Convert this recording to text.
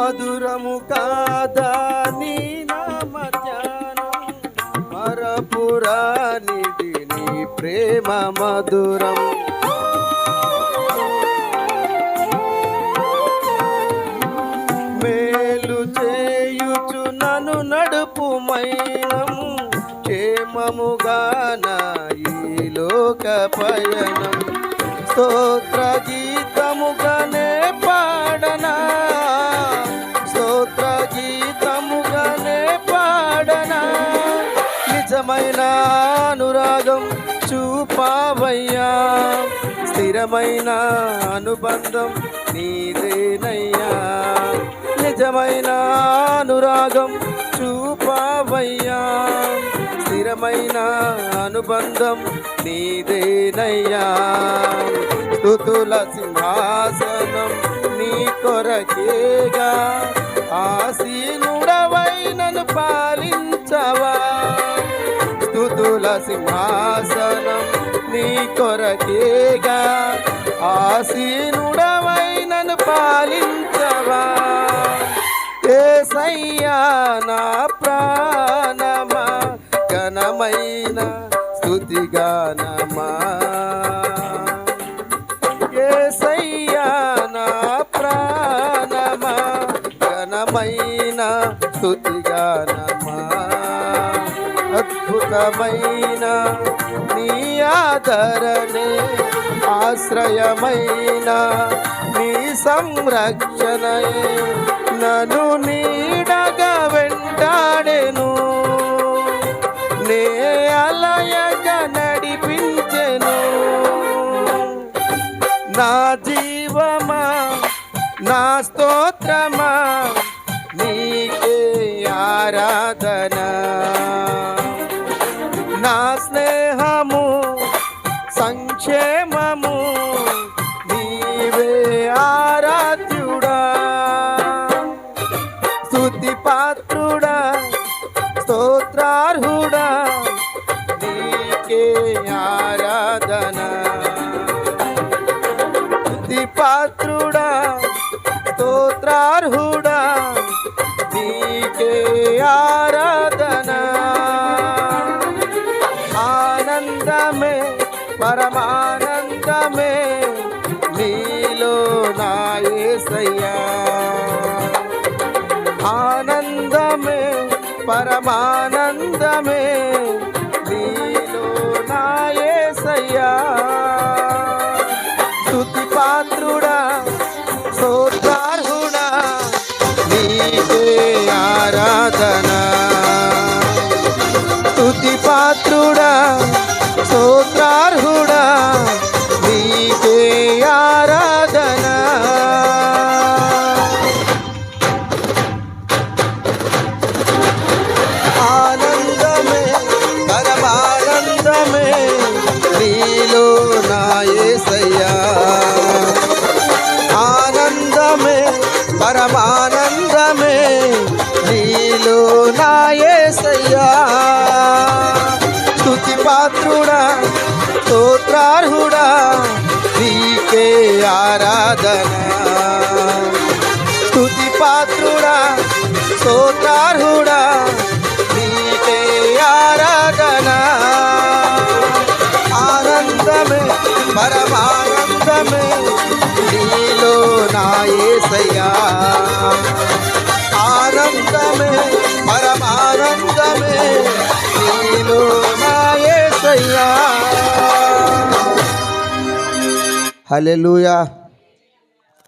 మధురము కాదా నీ నామ ధ్యానం, మరపురానిది నీ ప్రేమ మధురం. మేలు చేయుచు నన్ను నడుపుమైనం, క్షేమముగాన ఈ లోక పయనం. స్తోత్ర గీతముగానే పాడనా, స్తోత్ర గీతముగానే పాడనా. నిజమైన అనురాగం చూపావయ్యా, స్థిరమైన అనుబంధం నీదేనయ్యా. నిజమైన అనురాగం చూపావయ్యా, స్థిరమైన అనుబంధం నీదేనయ్యా. స్తుతుల సింహాసనం నీ కొరకేగా, ఆసీనుడవై నన్ను పాలించవా. స్తుతుల సింహాసనం నీ కొరకేగా, ఆసీనుడవై నన్ను పాలించవా. యేసయ్యా నా ప్రాణమా, ఘనమైన స్తుతిగానమా. యేసయ్యా నా ప్రాణమా, ఘనమైన స్తుతిగానమా. అద్భుతమైన నీ ఆదరణే, ఆశ్రయమైన నీ సంరక్షణయే నన్ను నీడగా వెంటాడెను. నే అలయగా నడిపించెను. నా జీవమా నా స్తోత్రమా నీకే ఆరాధన. నా స్నేహము సంక్షేమము నీవే ఆరాధ్యుడా. స్తుతి పాత్రుడా స్తోత్రార్హుడా నీకే ఆరాధన. స్తుతి పాత్రుడా స్తోత్రార్హుడా నీకే ఆరాధన. ఆనందమే పరమానందమే నీలో నా యేసయ్యా. ఆనందమే పరమానందమే నీలో నా యేసయ్యా. స్తుతి పాత్రుడా స్తోత్రార్హుడా నీకే ఆరాధన. స్తుతి పాత్రుడా స్తోత్రార్హుడా నీకే ఆరాధన. ఆనందమే పరమానందమే నీలో నా యేసయ్యా. ఆనందమే పరమానందమే నీలో నా యేసయ్యా. స్తుతి పాత్రుడా స్తోత్రార్హుడా నీకే ఆరాధన. స్తుతి పాత్రుడా స్తోత్రార్హుడా నీకే ఆరాధన. ఆనందమే పరమానందమే నీలో నా యేసయ్యా. ఆనందమే పరమానందమే నీలో నా యేసయ్యా. హల్లెలూయా.